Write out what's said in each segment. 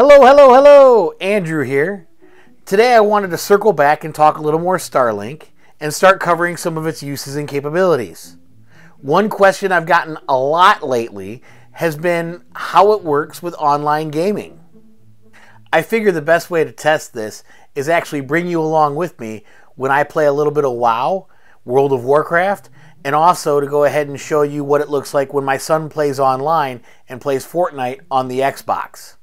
Hello, hello, hello! Andrew here. Today I wanted to circle back and talk a little more Starlink and start covering some of its uses and capabilities. One question I've gotten a lot lately has been how it works with online gaming. I figure the best way to test this is actually bring you along with me when I play a little bit of WoW, World of Warcraft, and also to go ahead and show you what it looks like when my son plays online and plays Fortnite on the Xbox.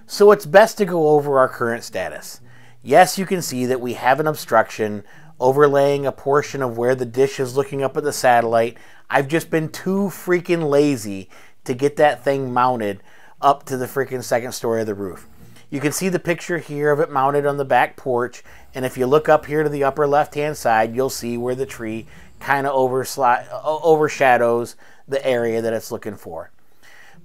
So it's best to go over our current status. Yes, you can see that we have an obstruction overlaying a portion of where the dish is looking up at the satellite. I've just been too freaking lazy to get that thing mounted up to the freaking second story of the roof. You can see the picture here of it mounted on the back porch, and if you look up here to the upper left hand side, you'll see where the tree kind of overshadows the area that it's looking for.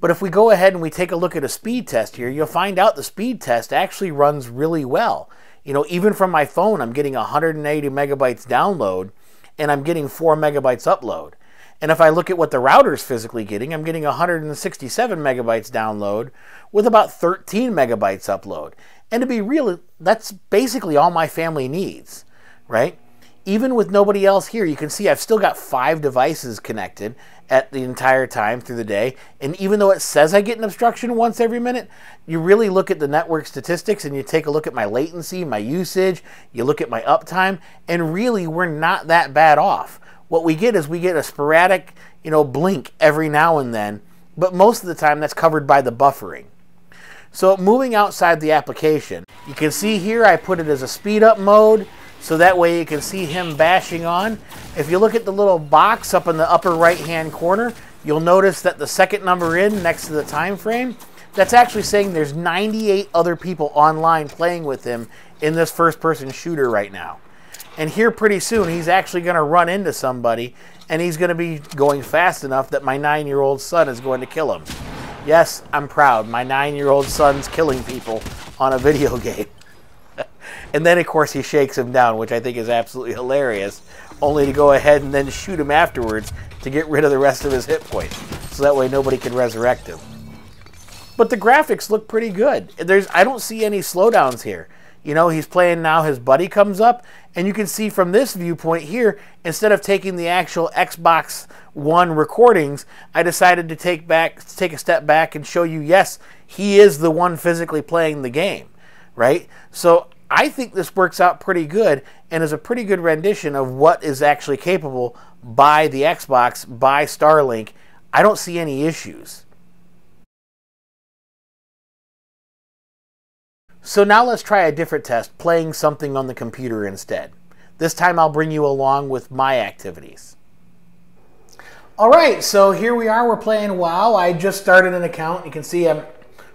But if we go ahead and we take a look at a speed test here, you'll find out the speed test actually runs really well. You know, even from my phone, I'm getting 180 megabytes download and I'm getting 4 megabytes upload. And if I look at what the router's physically getting, I'm getting 167 megabytes download with about 13 megabytes upload. And to be real, that's basically all my family needs, right? Even with nobody else here, you can see I've still got 5 devices connected at the entire time through the day. And even though it says I get an obstruction once every minute, you really look at the network statistics and you take a look at my latency, my usage, you look at my uptime, and really we're not that bad off. What we get is we get a sporadic, blink every now and then, but most of the time that's covered by the buffering. So moving outside the application, you can see here I put it as a speed up mode, so that way you can see him bashing on. If you look at the little box up in the upper right hand corner, you'll notice that the second number in next to the time frame, that's actually saying there's 98 other people online playing with him in this first person shooter right now. And here pretty soon he's actually going to run into somebody and he's going to be going fast enough that my 9-year-old son is going to kill him. Yes, I'm proud. My 9-year-old son's killing people on a video game. And then, of course, he shakes him down, which I think is absolutely hilarious, only to go ahead and then shoot him afterwards to get rid of the rest of his hit points, so that way nobody can resurrect him. But the graphics look pretty good. I don't see any slowdowns here. You know, he's playing now, his buddy comes up, and you can see from this viewpoint here, instead of taking the actual Xbox One recordings, I decided to take a step back and show you, yes, he is the one physically playing the game, right? So I think this works out pretty good and is a pretty good rendition of what is actually capable by the Xbox, by Starlink. I don't see any issues. So now let's try a different test, playing something on the computer instead. This time I'll bring you along with my activities. Alright, so here we are, we're playing WoW. I just started an account. You can see I'm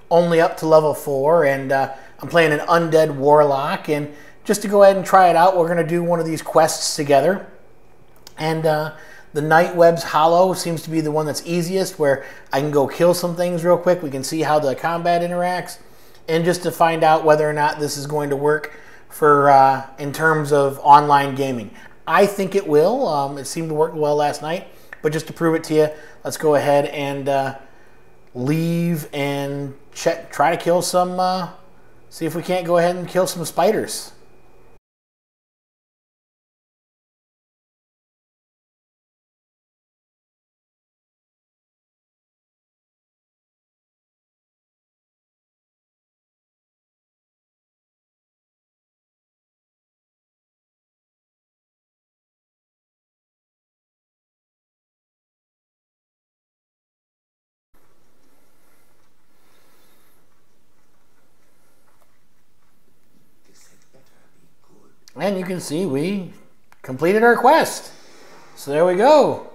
only up to level 4 and I'm playing an undead warlock, and just to go ahead and try it out, we're going to do one of these quests together. And the Nightweb's Hollow seems to be the one that's easiest, where I can go kill some things real quick. We can see how the combat interacts, and just to find out whether or not this is going to work for in terms of online gaming. I think it will. It seemed to work well last night, but just to prove it to you, let's go ahead and leave and try to kill some. See if we can't go ahead and kill some spiders. And you can see we completed our quest. So there we go.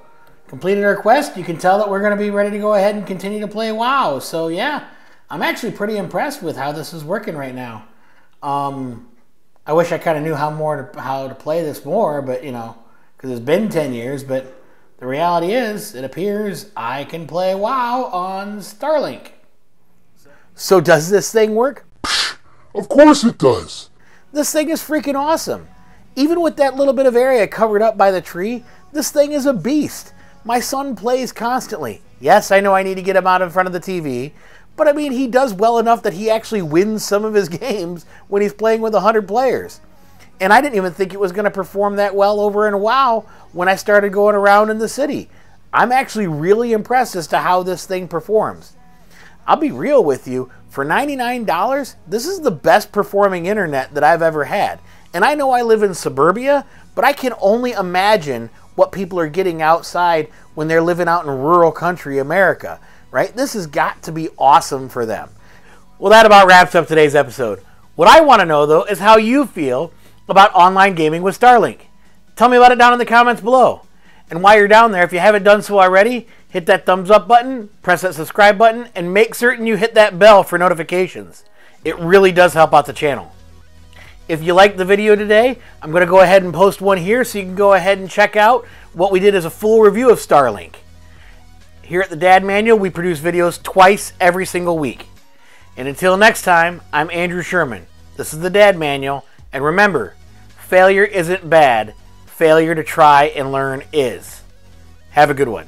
Completed our quest. You can tell that we're going to be ready to go ahead and continue to play WoW. So yeah, I'm actually pretty impressed with how this is working right now. I wish I kind of knew how to play this more, but because it's been 10 years. But the reality is, it appears I can play WoW on Starlink. So does this thing work? Of course it does. This thing is freaking awesome. Even with that little bit of area covered up by the tree, this thing is a beast. My son plays constantly. Yes, I know I need to get him out in front of the TV, But I mean, he does well enough that he actually wins some of his games when he's playing with 100 players. And I didn't even think it was going to perform that well over in WoW when I started going around in the city. I'm actually really impressed as to how this thing performs. I'll be real with you, for $99, this is the best performing internet that I've ever had. And I know I live in suburbia, but I can only imagine what people are getting outside when they're living out in rural country America, right? This has got to be awesome for them. Well, that about wraps up today's episode. What I want to know, though, is how you feel about online gaming with Starlink. Tell me about it down in the comments below. And while you're down there, if you haven't done so already, hit that thumbs up button, press that subscribe button, and make certain you hit that bell for notifications. It really does help out the channel. If you liked the video today, I'm going to go ahead and post one here so you can go ahead and check out what we did as a full review of Starlink. Here at the Dad Manual, we produce videos twice every single week. And until next time, I'm Andrew Sherman. This is the Dad Manual, and remember, failure isn't bad. Failure to try and learn is. Have a good one.